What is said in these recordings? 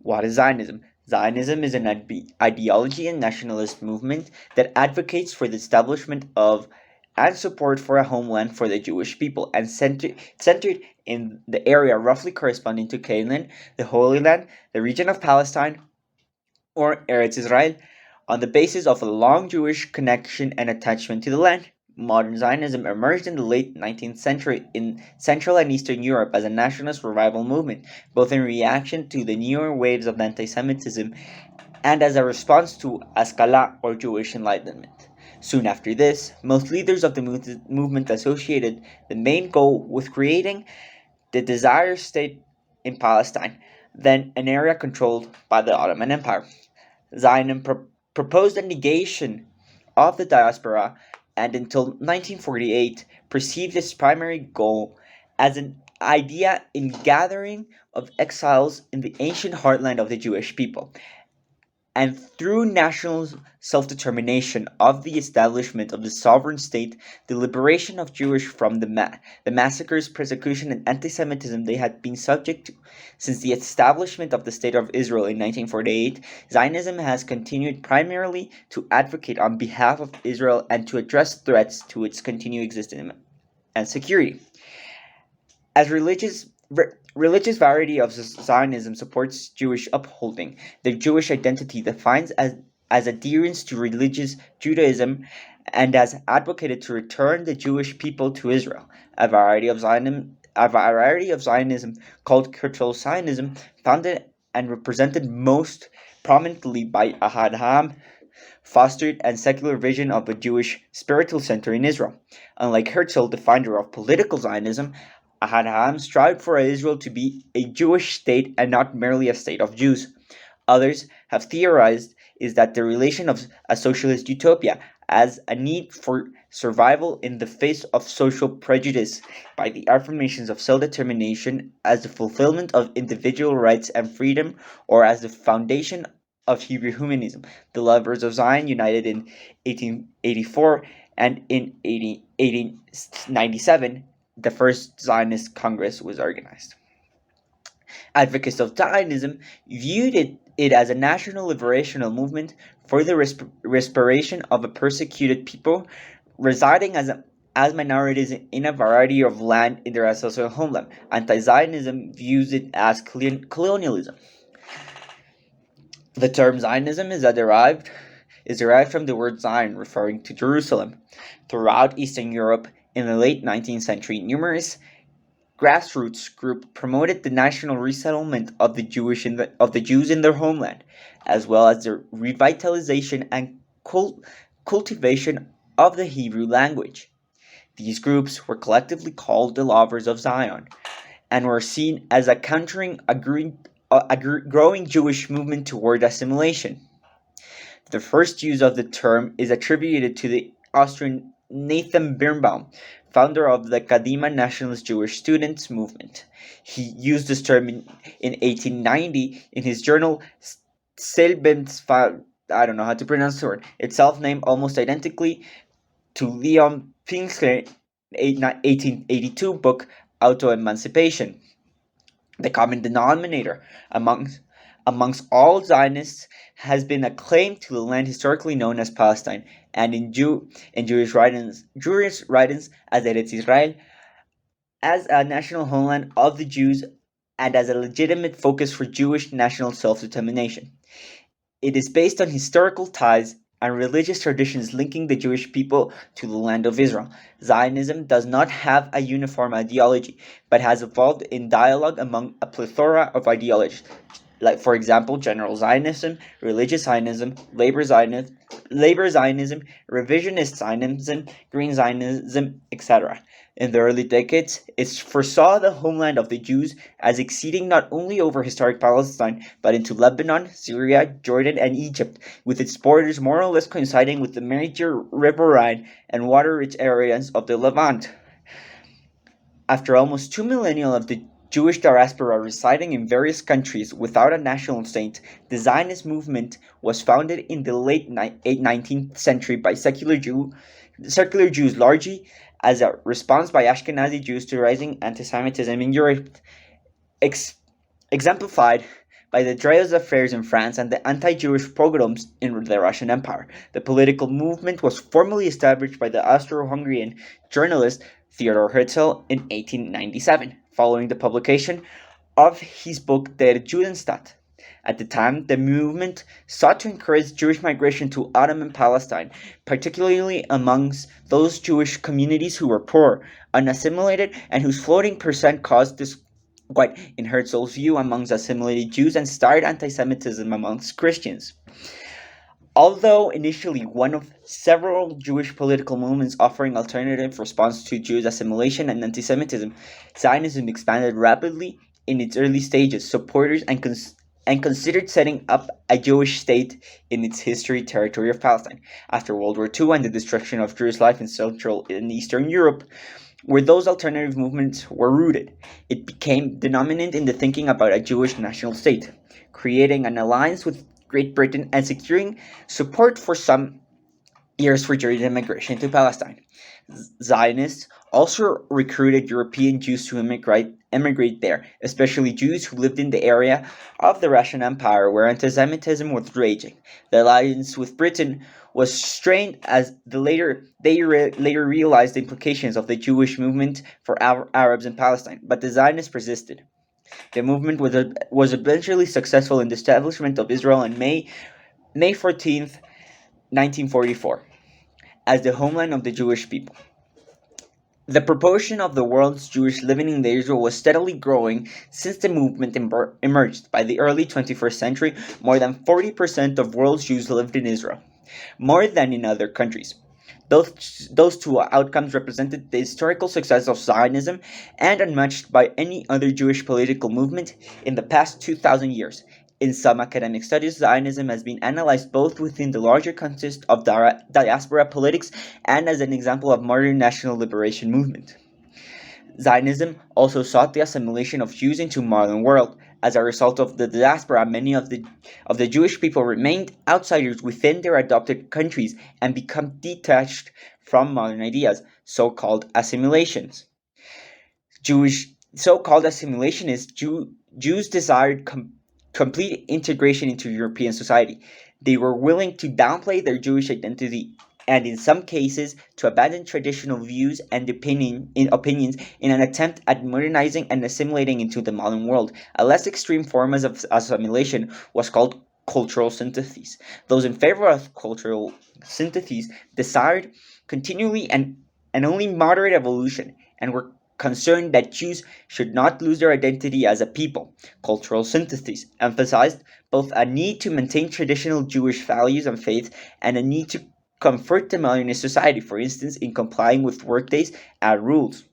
What is Zionism? Zionism is an ideology and nationalist movement that advocates for the establishment of and support for a homeland for the Jewish people, and centered in the area roughly corresponding to Canaan, the Holy Land, the region of Palestine, or Eretz Israel, on the basis of a long Jewish connection and attachment to the land. Modern Zionism emerged in the late 19th century in Central and Eastern Europe as a nationalist revival movement, both in reaction to the newer waves of anti-Semitism and as a response to Haskalah, or Jewish Enlightenment. Soon after this, most leaders of the movement associated the main goal with creating the desired state in Palestine, then an area controlled by the Ottoman Empire. Zionism proposed a negation of the diaspora, and until 1948 perceived its primary goal as an idea in gathering of exiles in the ancient heartland of the Jewish people, and through national self-determination of the establishment of the sovereign state, the liberation of Jewish from the massacres, persecution, and anti-Semitism they had been subject to. Since the establishment of the State of Israel in 1948, Zionism has continued primarily to advocate on behalf of Israel and to address threats to its continued existence and security. As religious variety of Zionism supports Jewish upholding, the Jewish identity defines as adherence to religious Judaism, and has advocated to return the Jewish people to Israel. A variety of Zionism called cultural Zionism, founded and represented most prominently by Ahad Ha'am, fostered a secular vision of a Jewish spiritual center in Israel. Unlike Herzl, the founder of political Zionism, Ahad Ha'am strived for Israel to be a Jewish state and not merely a state of Jews. Others have theorized is that the relation of a socialist utopia as a need for survival in the face of social prejudice by the affirmations of self-determination as the fulfillment of individual rights and freedom, or as the foundation of Hebrew humanism. The Lovers of Zion united in 1884, and in 1897 the first Zionist Congress was organized. Advocates of Zionism viewed it as a national liberational movement for the restoration of a persecuted people residing as minorities in a variety of land in their ancestral homeland. Anti-Zionism views it as colonialism. The term Zionism is derived from the word Zion, referring to Jerusalem. Throughout Eastern Europe in the late 19th century, numerous grassroots groups promoted the national resettlement of the Jews in their homeland, as well as the revitalization and cultivation of the Hebrew language. These groups were collectively called the Lovers of Zion, and were seen as countering a growing Jewish movement toward assimilation. The first use of the term is attributed to the Austrian Nathan Birnbaum, founder of the Kadima nationalist Jewish students movement. He used this term in 1890 in his journal Selbstverständnis, I don't know how to pronounce the word, itself named almost identically to Leon Pfingstler's 1882 book Auto-Emancipation. The common denominator amongst all Zionists has been a claim to the land historically known as Palestine, and in Jewish writings as Eretz Israel, as a national homeland of the Jews and as a legitimate focus for Jewish national self-determination. It is based on historical ties and religious traditions linking the Jewish people to the land of Israel. Zionism does not have a uniform ideology, but has evolved in dialogue among a plethora of ideologies, like, for example, general Zionism, religious Zionism, labor Zionism, revisionist Zionism, green Zionism, etc. In the early decades, it foresaw the homeland of the Jews as exceeding not only over historic Palestine, but into Lebanon, Syria, Jordan, and Egypt, with its borders more or less coinciding with the major river Rhine and water-rich areas of the Levant. After almost 2 millennia of the Jewish diaspora residing in various countries without a national state, the Zionist movement was founded in the late 19th century by secular Jews, largely as a response by Ashkenazi Jews to rising anti-Semitism in Europe, exemplified by the Dreyfus affairs in France and the anti-Jewish pogroms in the Russian Empire. The political movement was formally established by the Austro-Hungarian journalist Theodor Herzl in 1897, following the publication of his book Der Judenstaat. At the time, the movement sought to encourage Jewish migration to Ottoman Palestine, particularly amongst those Jewish communities who were poor, unassimilated, and whose floating percent caused disquiet in Herzl's view amongst assimilated Jews and started anti-Semitism amongst Christians. Although initially one of several Jewish political movements offering alternative response to Jews' assimilation and anti-Semitism, Zionism expanded rapidly in its early stages. Supporters and considered setting up a Jewish state in its history territory of Palestine. After World War II and the destruction of Jewish life in Central and Eastern Europe, where those alternative movements were rooted, it became dominant in the thinking about a Jewish national state, creating an alliance with Great Britain and securing support for some years for Jewish immigration to Palestine. Zionists also recruited European Jews to immigrate there, especially Jews who lived in the area of the Russian Empire where anti-Semitism was raging. The alliance with Britain was strained as they later realized the implications of the Jewish movement for Arabs in Palestine, but the Zionists persisted. The movement was eventually successful in the establishment of Israel on May 14th, 1944, as the homeland of the Jewish people. The proportion of the world's Jews living in Israel was steadily growing since the movement emerged. By the early 21st century, more than 40% of world's Jews lived in Israel, more than in other countries. Those two outcomes represented the historical success of Zionism and unmatched by any other Jewish political movement in the past 2,000 years. In some academic studies, Zionism has been analyzed both within the larger context of diaspora politics and as an example of modern national liberation movement. Zionism also sought the assimilation of Jews into modern world. As a result of the diaspora, many of the Jewish people remained outsiders within their adopted countries and become detached from modern ideas, so-called assimilations. So-called assimilationists, Jews desired complete integration into European society. They were willing to downplay their Jewish identity and in some cases to abandon traditional views and opinions in an attempt at modernizing and assimilating into the modern world. A less extreme form of assimilation was called cultural synthesis. Those in favor of cultural synthesis desired continually and only moderate evolution and were concerned that Jews should not lose their identity as a people. Cultural synthesis emphasized both a need to maintain traditional Jewish values and faith and a need to comfort the modernist society, for instance, in complying with workdays and rules.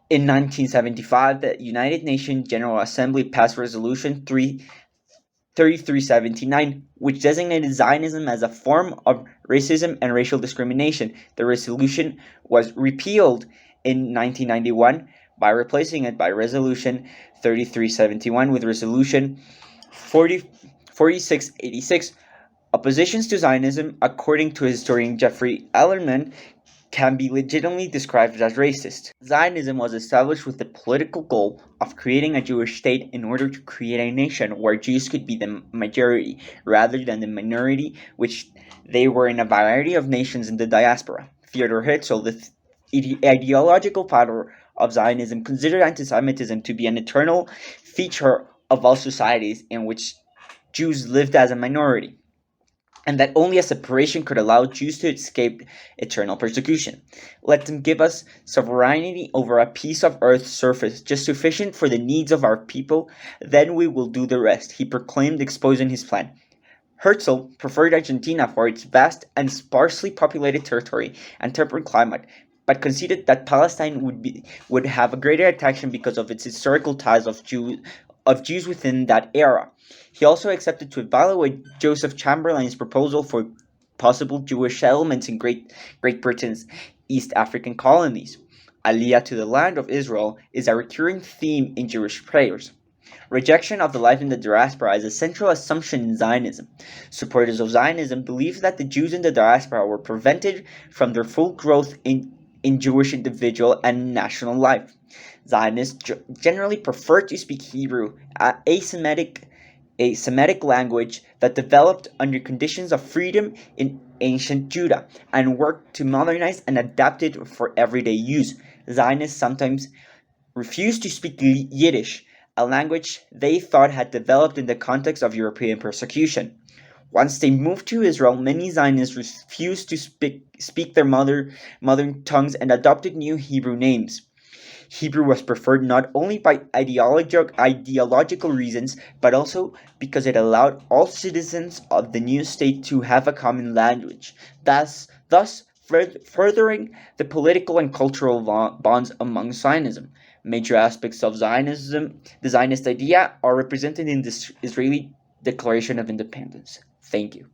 In 1975, the United Nations General Assembly passed Resolution 3379, which designated Zionism as a form of racism and racial discrimination. The resolution was repealed in 1991 by replacing it by Resolution 3371 with Resolution 4686. Oppositions to Zionism, according to historian Jeffrey Ellerman, can be legitimately described as racist. Zionism was established with the political goal of creating a Jewish state in order to create a nation where Jews could be the majority rather than the minority, which they were in a variety of nations in the diaspora. Theodor Herzl, the ideological father of Zionism, considered anti-Semitism to be an eternal feature of all societies in which Jews lived as a minority, and that only a separation could allow Jews to escape eternal persecution. Let them give us sovereignty over a piece of earth's surface, just sufficient for the needs of our people, then we will do the rest, he proclaimed, exposing his plan. Herzl preferred Argentina for its vast and sparsely populated territory and temperate climate, but conceded that Palestine would have a greater attraction because of its historical ties of Jews within that era. He also accepted to evaluate Joseph Chamberlain's proposal for possible Jewish settlements in Great Britain's East African colonies. Aliyah to the land of Israel is a recurring theme in Jewish prayers. Rejection of the life in the diaspora is a central assumption in Zionism. Supporters of Zionism believe that the Jews in the diaspora were prevented from their full growth in Jewish individual and national life. Zionists generally prefer to speak Hebrew, a Semitic language that developed under conditions of freedom in ancient Judah and worked to modernize and adapt it for everyday use. Zionists sometimes refused to speak Yiddish, a language they thought had developed in the context of European persecution. Once they moved to Israel, many Zionists refused to speak their mother tongues and adopted new Hebrew names. Hebrew was preferred not only by ideological reasons, but also because it allowed all citizens of the new state to have a common language, thus furthering the political and cultural bonds among Zionism. Major aspects of Zionism, the Zionist idea, are represented in the Israeli Declaration of Independence. Thank you.